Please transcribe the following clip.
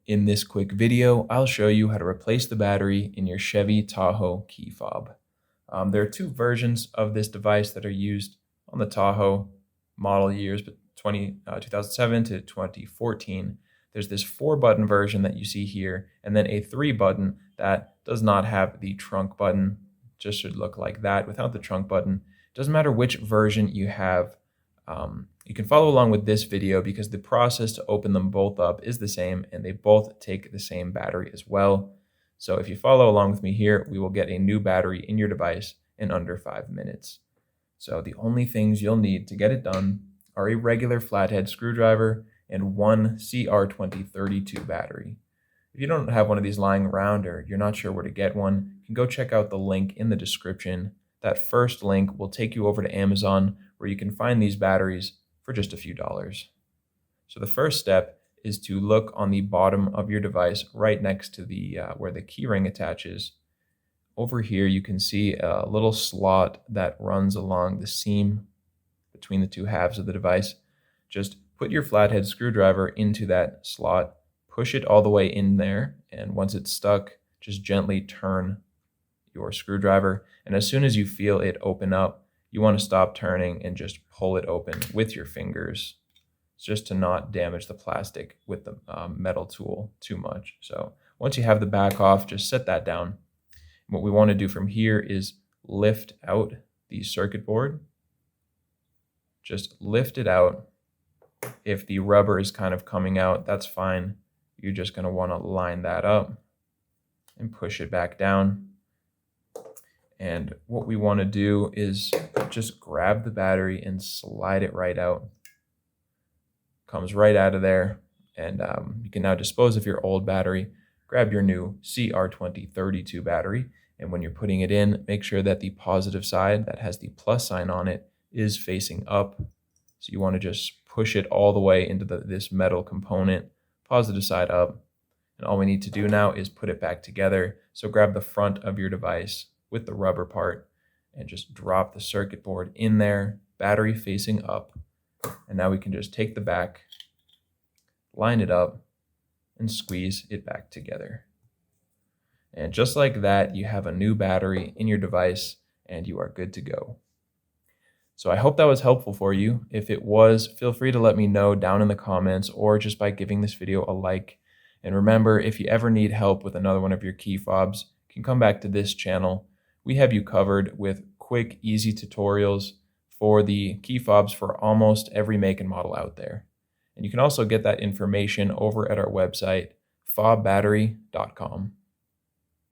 In this quick video, I'll show you how to replace the battery in your Chevy Tahoe key fob. There are two versions of this device that are used on the Tahoe model years, but 2007 to 2014. There's this 4-button version that you see here, and then a 3-button that does not have the trunk button, just should look like that without the trunk button. Doesn't matter which version you have. You can follow along with this video because the process to open them both up is the same and they both take the same battery as well. So if you follow along with me here, we will get a new battery in your device in under 5 minutes. So the only things you'll need to get it done are a regular flathead screwdriver and one CR2032 battery. If you don't have one of these lying around or you're not sure where to get one, you can go check out the link in the description. That first link will take you over to Amazon where you can find these batteries for just a few dollars. So the first step is to look on the bottom of your device right next to the where the keyring attaches. Over here you can see a little slot that runs along the seam between the two halves of the device. Just put your flathead screwdriver into that slot, push it all the way in there, and once it's stuck, just gently turn your screwdriver. And as soon as you feel it open up, you want to stop turning and just pull it open with your fingers, just to not damage the plastic with the metal tool too much. So once you have the back off, just set that down. What we want to do from here is lift out the circuit board. Just lift it out. If the rubber is kind of coming out, that's fine. You're just going to want to line that up and push it back down. And what we want to do is just grab the battery and slide it right out. Comes right out of there. And you can now dispose of your old battery. Grab your new CR2032 battery. And when you're putting it in, make sure that the positive side that has the plus sign on it is facing up. So you want to just push it all the way into this metal component, positive side up. And all we need to do now is put it back together. So grab the front of your device with the rubber part and just drop the circuit board in there, battery facing up. And now we can just take the back, line it up, and squeeze it back together. And just like that, you have a new battery in your device and you are good to go. So I hope that was helpful for you. If it was, feel free to let me know down in the comments or just by giving this video a like. And remember, if you ever need help with another one of your key fobs, you can come back to this channel. We have you covered with quick, easy tutorials for the key fobs for almost every make and model out there. And you can also get that information over at our website, FobBattery.com.